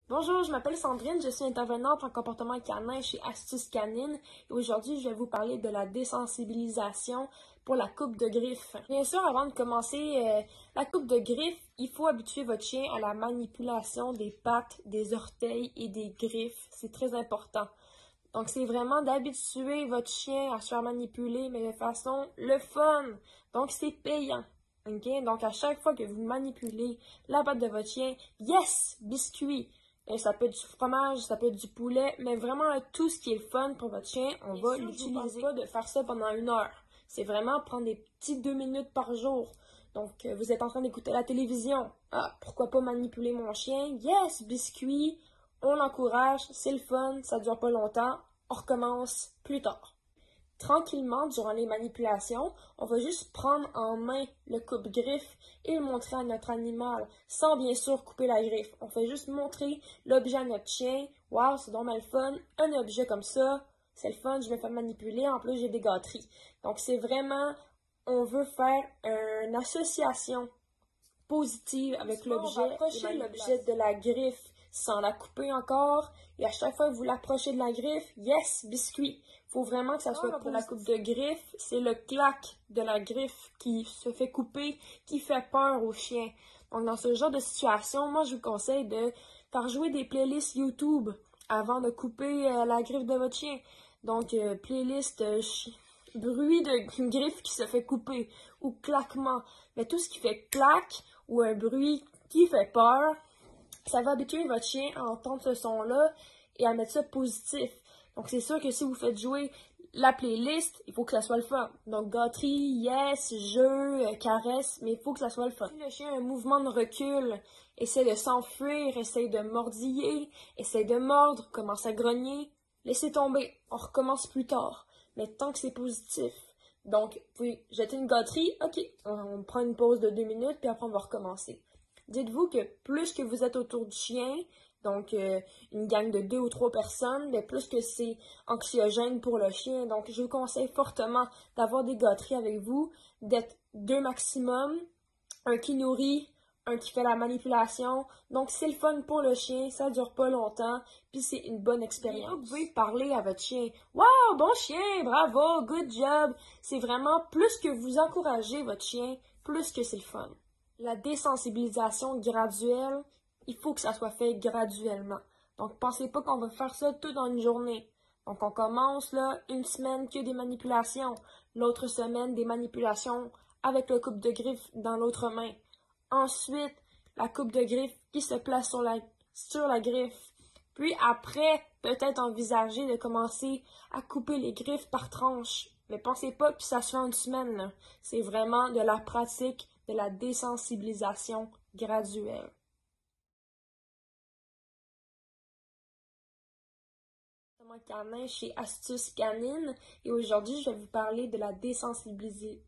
Bonjour, je m'appelle Sandrine, je suis intervenante en comportement canin chez Astuces Canines et aujourd'hui je vais vous parler de la désensibilisation pour la coupe de griffes. Bien sûr, avant de commencer la coupe de griffes, il faut habituer votre chien à la manipulation des pattes, des orteils et des griffes. C'est très important. Donc c'est vraiment d'habituer votre chien à se faire manipuler, mais de façon le fun. Donc c'est payant. OK? Donc à chaque fois que vous manipulez la patte de votre chien, yes, biscuit. Ça peut être du fromage, ça peut être du poulet, mais vraiment tout ce qui est le fun pour votre chien, on va l'utiliser. Pas de faire ça pendant 1 heure. C'est vraiment prendre des petits 2 minutes par jour. Donc vous êtes en train d'écouter la télévision. Ah, pourquoi pas manipuler mon chien? Yes, biscuit. On encourage, c'est le fun, ça dure pas longtemps. On recommence plus tard. Tranquillement, durant les manipulations, on va juste prendre en main le coupe-griffe et le montrer à notre animal, sans bien sûr couper la griffe. On fait juste montrer l'objet à notre chien. Wow, c'est donc mal fun. Un objet comme ça, c'est le fun, je me fais manipuler, en plus j'ai des gâteries. Donc c'est vraiment, on veut faire une association positive avec l'objet. On va approcher l'objet de la griffe sans la couper encore. Et à chaque fois que vous l'approchez de la griffe, yes, biscuit. Faut vraiment que ça soit pour la coupe de griffe. C'est le clac de la griffe qui se fait couper, qui fait peur au chien. Donc dans ce genre de situation, moi je vous conseille de faire jouer des playlists YouTube avant de couper la griffe de votre chien. Donc playlist bruit de griffe qui se fait couper ou claquement. Mais tout ce qui fait clac ou un bruit qui fait peur, ça va habituer votre chien à entendre ce son-là et à mettre ça positif. Donc c'est sûr que si vous faites jouer la playlist, il faut que ça soit le fun. Donc gâterie, yes, jeu, caresse, mais il faut que ça soit le fun. Si le chien a un mouvement de recul, essaie de s'enfuir, essaie de mordiller, essaie de mordre, commence à grogner, laissez tomber, on recommence plus tard. Mais tant que c'est positif. Donc, vous pouvez jeter une gâterie, ok, on prend une pause de 2 minutes, puis après on va recommencer. Dites-vous que plus que vous êtes autour du chien, donc une gang de 2 ou 3 personnes, mais plus que c'est anxiogène pour le chien. Donc, je vous conseille fortement d'avoir des gâteries avec vous, d'être 2 maximum, un qui nourrit, un qui fait la manipulation. Donc, c'est le fun pour le chien, ça dure pas longtemps, puis c'est une bonne expérience. Vous pouvez parler à votre chien. Wow, bon chien, bravo, good job. C'est vraiment plus que vous encouragez votre chien, plus que c'est le fun. La désensibilisation graduelle, il faut que ça soit fait graduellement. Donc, pensez pas qu'on va faire ça tout dans une journée. Donc, on commence, là, une semaine que des manipulations. L'autre semaine, des manipulations avec le coupe de griffe dans l'autre main. Ensuite, la coupe de griffe qui se place sur la griffe. Puis après, peut-être envisager de commencer à couper les griffes par tranche. Mais pensez pas que ça se fait en une semaine, là. C'est vraiment de la pratique, de la désensibilisation graduelle. Canin chez Astuces Canines et aujourd'hui je vais vous parler de la désensibilisation